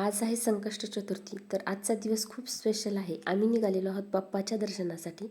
आज आहे संकष्ट चतुर्थी. तर आजचा दिवस खूप स्पेशल आहे. आम्ही निघालेलो आहोत बाप्पाच्या दर्शनासाठी.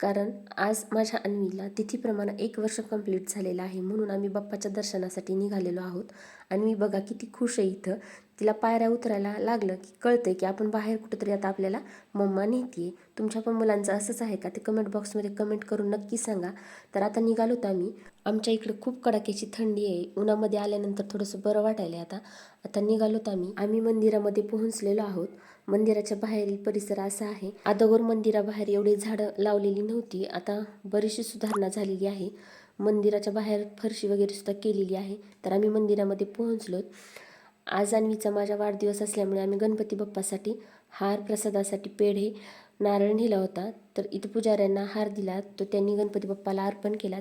कारण आज माझ्या अन्वीला तिथीप्रमाणे 1 वर्ष कंप्लीट झालेलं आहे, म्हणून आम्ही बाप्पाच्या दर्शनासाठी निघालेलो आहोत. आणि मी बघा किती खुश आहे. इथं तिला पायऱ्या उतरायला लागलं की कळतंय की आपण बाहेर कुठेतरी आता आपल्याला मम्मा नेते. तुमच्या पण मुलांचं असंच आहे का ते कमेंट बॉक्समध्ये कमेंट करून नक्की सांगा. तर आता निघालो तर आम्ही. आमच्या इकडे खूप कडाक्याची थंडी आहे. उन्हामध्ये आल्यानंतर थोडंसं बरं वाटायला आता आता निघालोत आम्ही मंदिरामध्ये पोहोचलेलो आहोत. मंदिराच्या बाहेरील परिसर असा आहे. अगोदर मंदिराबाहेर एवढी झाडं लावलेली नव्हती. आता बरीचशी सुधारणा झालेली आहे. मंदिराच्या बाहेर फरशी वगैरे सुद्धा केलेली आहे. तर आम्ही मंदिरामध्ये पोहोचलो. आज अन्वीचा माझा वाढदिवस असल्यामुळे आम्ही गणपती बाप्पासाठी हार, प्रसादासाठी पेढे, नारळ नेला होता. तर इथं पुजाऱ्यांना हार दिला, तो त्यांनी गणपती बाप्पाला अर्पण केला.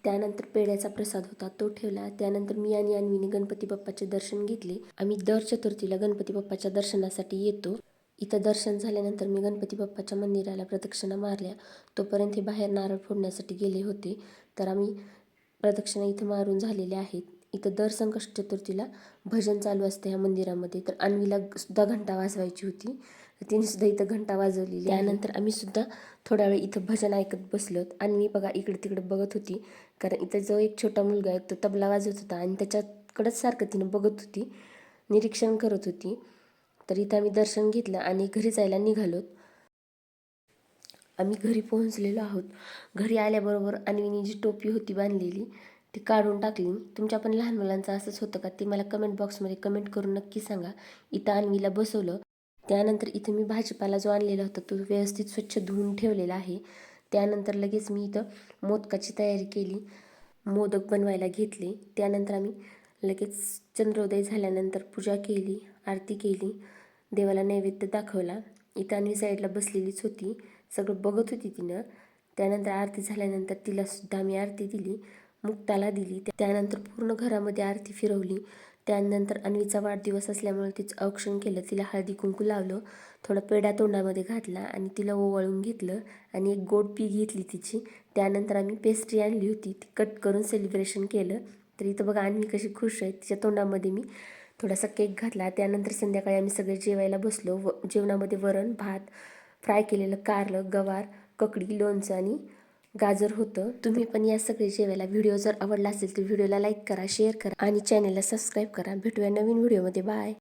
त्यानंतर पेढ्याचा प्रसाद होता तो ठेवला. त्यानंतर मी आणि अन्वीने गणपती बाप्पाचे दर्शन घेतले. आम्ही दर चतुर्थीला गणपती बाप्पाच्या दर्शनासाठी येतो. इथं दर्शन झाल्यानंतर मी गणपती बाप्पाच्या मंदिराला प्रदक्षिणा मारल्या. तोपर्यंत हे बाहेर नारळ फोडण्यासाठी गेले होते. तर आम्ही प्रदक्षिणा इथं मारून झालेल्या आहेत. इथं दर संकष्ट चतुर्थीला भजन चालू असतं ह्या मंदिरामध्ये. तर अन्वीला सुद्धा घंटा वाजवायची होती, तिने सुद्धा इथं घंटा वाजवलेली. त्यानंतर आम्ही सुद्धा थोडा वेळ इथं भजन ऐकत बसलोत. अन्वी बघा इकडे तिकडे बघत होती, कारण इथं जो एक छोटा मुलगा आहे तो तबला वाजवत होता आणि त्याच्याकडेच सारखं तिनं बघत होती, निरीक्षण करत होती. तर इथं आम्ही दर्शन घेतलं आणि घरी जायला निघालोत. आम्ही घरी पोहोचलेलो आहोत. घरी आल्याबरोबर अन्वीनी जी टोपी होती बांधलेली ती काढून टाकली. तुमच्या पण लहान मुलांचं असंच होतं का ते मला कमेंट बॉक्समध्ये कमेंट करून नक्की सांगा. इथं अन्वीला बसवलं. त्यानंतर इथं मी भाजीपाला जो आणलेला होता तो व्यवस्थित स्वच्छ धुवून ठेवलेला आहे. त्यानंतर लगेच मी इथं मोदकाची तयारी केली. मोदक बनवायला घेतले. त्यानंतर आम्ही लगेच चंद्रोदय झाल्यानंतर पूजा केली, आरती केली, देवाला नैवेद्य दाखवला. इथं अन्वी साईडला बसलेलीच होती, सगळं बघत होती तिनं. त्यानंतर आरती झाल्यानंतर तिला सुद्धा आम्ही आरती दिली, मुक्ताला दिली. त्यानंतर पूर्ण घरामध्ये आरती फिरवली. त्यानंतर अन्वीचा वाढदिवस असल्यामुळे तिचं औक्षण केलं, तिला हळदी कुंकू लावलं, थोडा पेढा तोंडामध्ये घातला आणि तिला ओवाळून घेतलं आणि एक गोड पी घेतली तिची. त्यानंतर आम्ही पेस्ट्री आणली होती, ती कट करून सेलिब्रेशन केलं. तर इथं बघा अन्वी कशी खुश आहे. तिच्या तोंडामध्ये मी थोडासा केक घातला. त्यानंतर संध्याकाळी आम्ही सगळे जेवायला बसलो. जेवणामध्ये वरण भात, फ्राय केलेलं कारलं, गवार, ककडी, लोणचं आणि गाजर होतं. तुम्ही पण या सगळे जेवायला. व्हिडिओ जर आवडला असेल तर व्हिडिओला लाईक करा, शेअर करा आणि चॅनलला सबस्क्राईब करा. भेटूया नवीन व्हिडिओमध्ये. बाय.